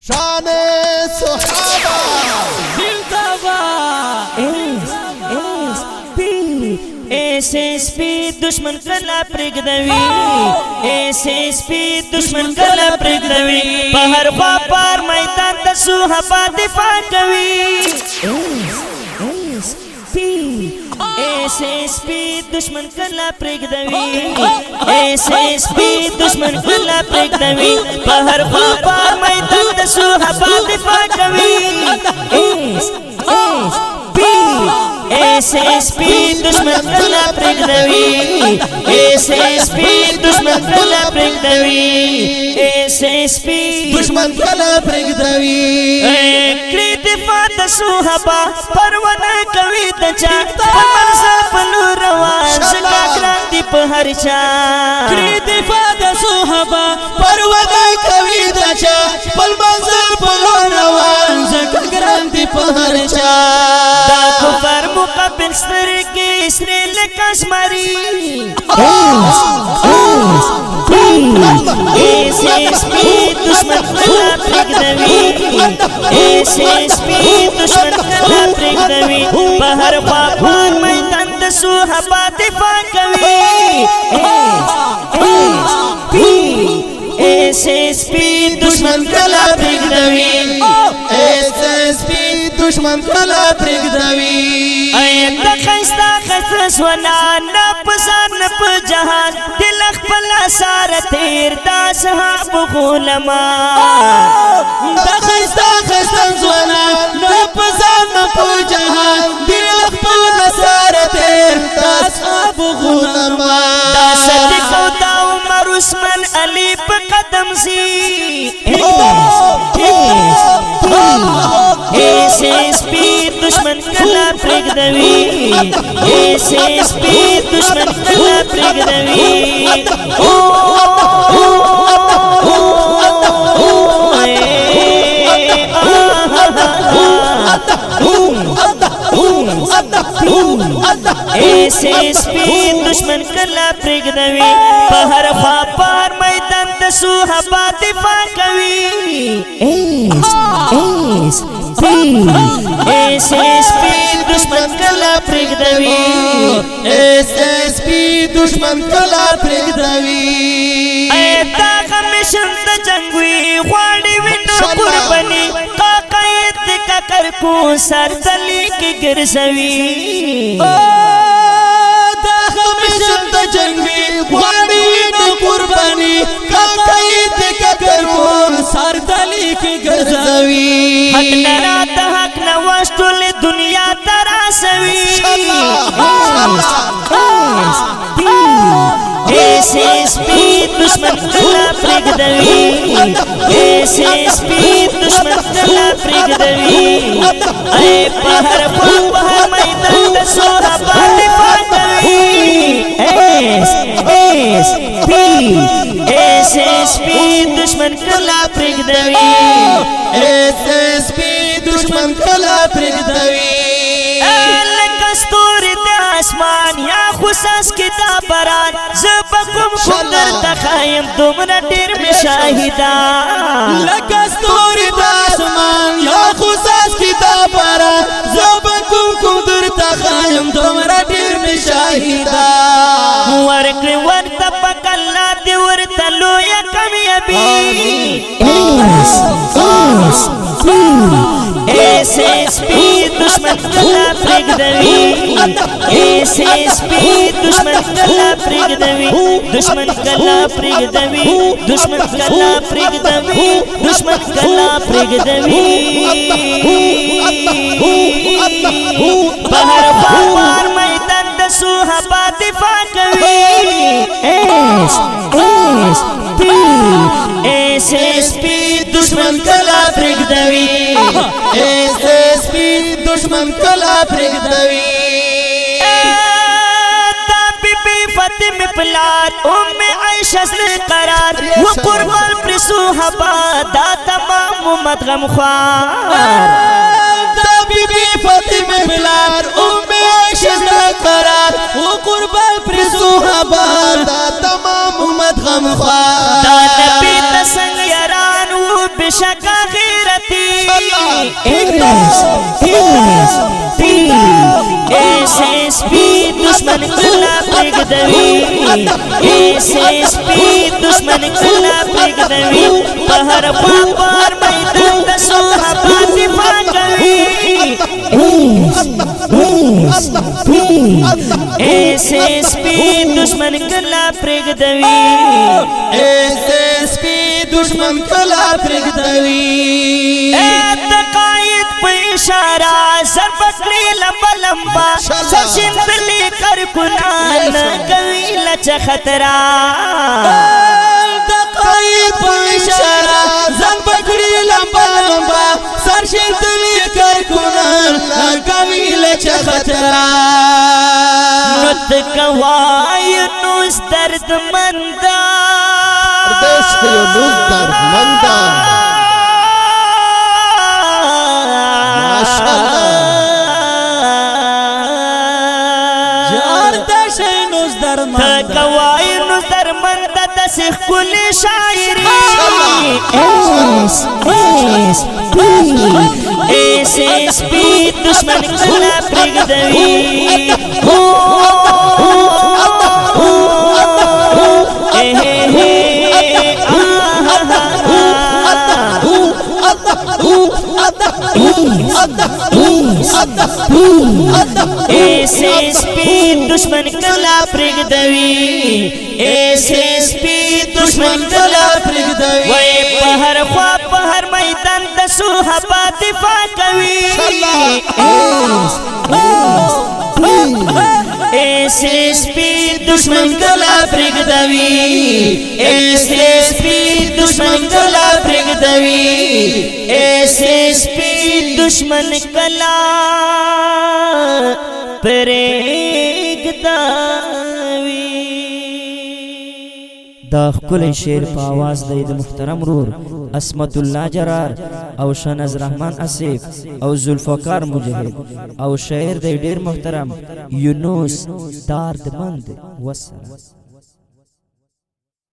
शान सुहाबा एसएसपी दुश्मन कला प्रिगदवी एसएसपी दुश्मन कला प्रिगदवी पहर पार मैदान द सुहाबा दिफा कवी एसएसपी दुश्मन कला प्रिगदवी एसएसपी दुश्मन कला प्रिगदवी पहर पार मैदान द सुहाबा दिफा कवी एसएसपी दुश्मन कला प्रिगदवी एसएसपी दुश्मन कला प्रिगदवी एसएसपी दुश्मन कला प्रिगदवी कृतिफा द सुहाबा परवाना कवि दचा मनसा पलू रवाज का क्रांति पहरचा कृतिफा द सुहाबा परवाना कवि दचा मनसा पलू रवाज का क्रांति पहरचा पर मुकबिल सर के इसरेल कश्मीरी एसएसपी दुश्मन कला प्रिगदवी एसएसपी दुश्मन कला प्रिगदवी पहर पार मैदान द सुहाबा दिफा कवी एसएसपी दुश्मन कला प्रिगदवी एसएसपी दुश्मन कला प्रिगदवी ऐ खस्ता खसवना नपसान प जहान दिल खपला सार तेर दास हाब गुलमा खस्ता खसवना नपसान प जहान दिल खपला सार तेर दास हाब गुलमा दास दिखौता उमर उस्मान अली प कदम सी एसएसपी दुश्मन कला प्रिगदवी एसएसपी दुश्मन कला प्रिगदवी एसएसपी दुश्मन कला प्रिगदवी पहर पार मैदान द सुहाबा दिफा कवी एसएसपी दुश्मन कला प्रिगदवी एसएसपी दुश्मन कला प्रिगदवी मिशन द जंगवी ख्वाड़ी विनो कुर्बानी काकायत का कर को सर तली की गिरसवी मिशन द जंगवी ख्वाड़ी विनो कुर्बानी काकायत का कर को सर तली की गिरसवी हक न रात हक न वस्तुल दुनिया तरासवी एसएसपी दुश्मन कला प्रिगदवी एसएसपी दुश्मन कला प्रिगदवी अरे पहर मैदान द सुहाबा दिफा कवी एसएसपी दुश्मन कला प्रिगदवी एसएसपी दुश्मन कला प्रिगदवी कस्तूरी द आसमान या खुसास किताब बरान जबकुम खुदर तखायम तुमरा ढेर में शाहिदा कस्तूरी द आसमान या खुसास किताब बरान जबकुम खुदर तखायम तुमरा ढेर में शाहिदा वर्क वर्त पकल्ला दिवर तलो या कमियबी एसएसपी दुश्मन कला प्रिगदवी एसएसपी दुश्मन कला प्रिगदवी दुश्मन कला प्रिगदवी दुश्मन कला प्रिगदवी दुश्मन कला प्रिगदवी पहर पार मैदान द सुहाबा दिफा कवी एसएसपी दुश्मन कला प्रिगदवी एसएसपी दुश्मन कला प्रिगदवी फातिमा पिलार उम्मे आयशा से करार वो कुर्बान पर सुहाबा दा तमाम उम्मत गमख्वार बीबी फातिमा पिलार उम्मे आयशा से करार वो कुर्बान पर सुहाबा दा तमाम उम्मत गमख्वार दा नबी तसंग यारान वो شکا غیرتی SSP دشمن کلا پرگدوی SSP دشمن کلا پرگدوی بہر پاپار میدان دسو حبا دفاع کوی SSP دشمن کلا پرگدوی SSP دشمن کلا پرگدوی تقاید پہ اشارہ سر پکڑی لمبا لمبا سر شندلی کر کنان کوی لچ خطرہ تقاید پہ اشارہ سر پکڑی لمبا لمبا سر شندلی کر کنان کوی لچ خطرہ نت کوائی نوز درد مندہ پردیش ہے یونس درد مندہ کوائی نظر مند دسخ کل شاعری SSP دشمن کلا پرگدوی SSP دشمن کلا پرگدوی SSP دشمن کلا پرگدوی وی پہر خواب پہر میدان دسو حبا دفاع کوی SSP دشمن کلا پرگدوی SSP دشمن کلا پرگدوی SSP دشمن کلا پرگدوی دا خکل شیر پا آواز دید محترم رور اسمت اللہ جرار او شنز رحمان اسیف او ذوالفقار مجاہد او شعر دید دیر محترم یونس داردمند وسلام